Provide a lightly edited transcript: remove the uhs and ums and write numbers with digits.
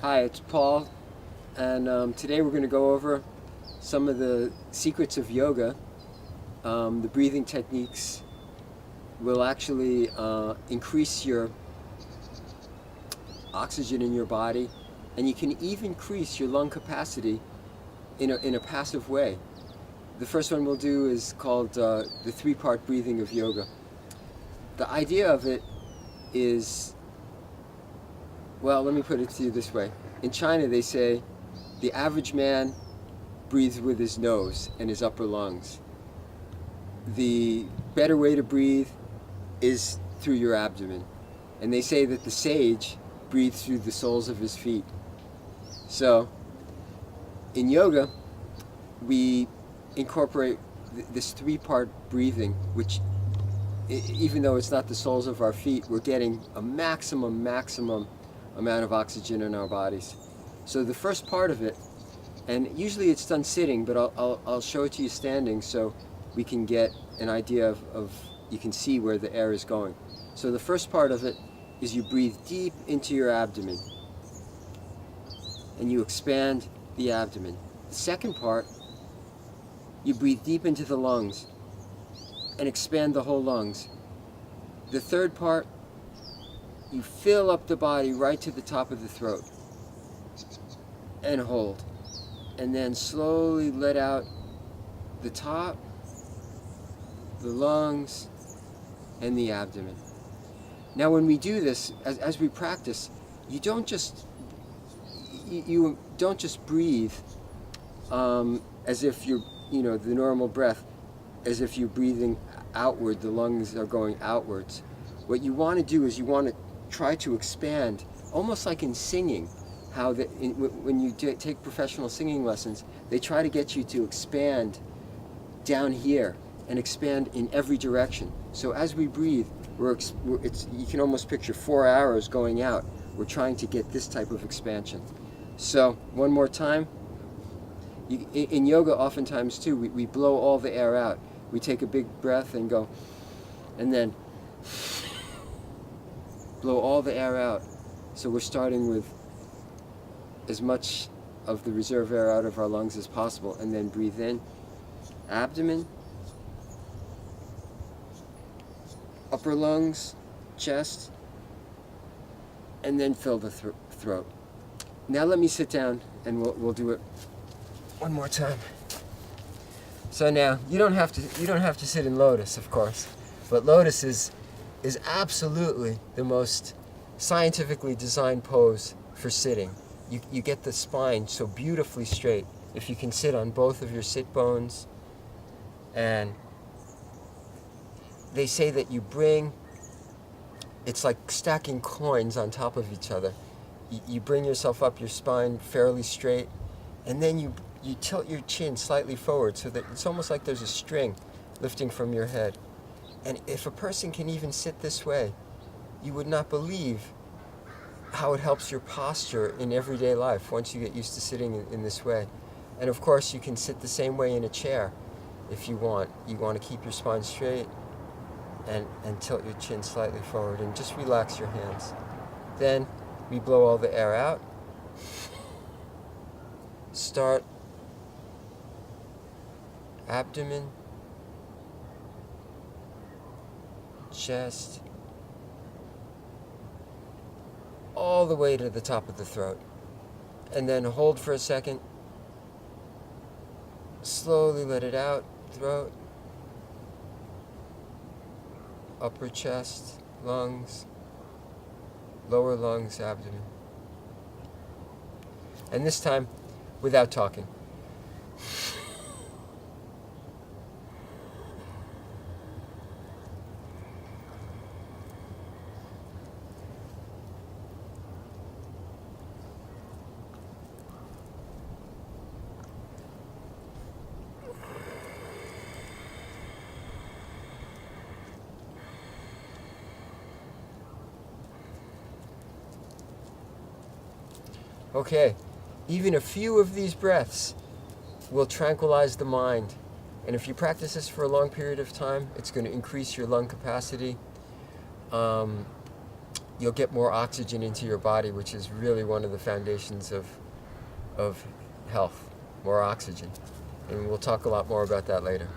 Hi, it's Paul, and today we're going to go over some of the secrets of yoga. The breathing techniques will actually increase your oxygen in your body, and you can even increase your lung capacity in a passive way. The first one we'll do is called the three-part breathing of yoga. The idea of it is, well, let me put it to you this way. In China, they say the average man breathes with his nose and his upper lungs. The better way to breathe is through your abdomen. And they say that the sage breathes through the soles of his feet. So, in yoga, we incorporate this three-part breathing, which, even though it's not the soles of our feet, we're getting a maximum amount of oxygen in our bodies. So the first part of it, and usually it's done sitting, but I'll show it to you standing so we can get an idea of you can see where the air is going. So the first part of it is you breathe deep into your abdomen and you expand the abdomen. The second part, you breathe deep into the lungs and expand the whole lungs. The third part, you fill up the body right to the top of the throat and hold. And then slowly let out the top, the lungs, and the abdomen. Now when we do this, as we practice, you don't just breathe as if you're, the normal breath, as if you're breathing outward, the lungs are going outwards. What you want to do is you want to try to expand, almost like in singing, how when you take professional singing lessons, they try to get you to expand down here and expand in every direction. So as we breathe, you can almost picture 4 arrows going out. We're trying to get this type of expansion. So one more time. In yoga, oftentimes too, we blow all the air out. We take a big breath and go, and then blow all the air out. So we're starting with as much of the reserve air out of our lungs as possible, and then breathe in, abdomen, upper lungs, chest, and then fill the throat. Now let me sit down and we'll do it one more time. So now you don't have to sit in lotus, of course, but lotus is absolutely the most scientifically designed pose for sitting. You get the spine so beautifully straight if you can sit on both of your sit bones. And they say that it's like stacking coins on top of each other. You bring yourself up, your spine fairly straight, and then you tilt your chin slightly forward so that it's almost like there's a string lifting from your head. And if a person can even sit this way, you would not believe how it helps your posture in everyday life once you get used to sitting in this way. And of course, you can sit the same way in a chair if you want. You want to keep your spine straight and tilt your chin slightly forward and just relax your hands. Then we blow all the air out. Start abdomen, chest, all the way to the top of the throat. And then hold for a second. Slowly let it out, throat, upper chest, lungs, lower lungs, abdomen. And this time, without talking. Okay, even a few of these breaths will tranquilize the mind. And if you practice this for a long period of time, it's going to increase your lung capacity. you'll get more oxygen into your body, which is really one of the foundations of health, more oxygen. And we'll talk a lot more about that later.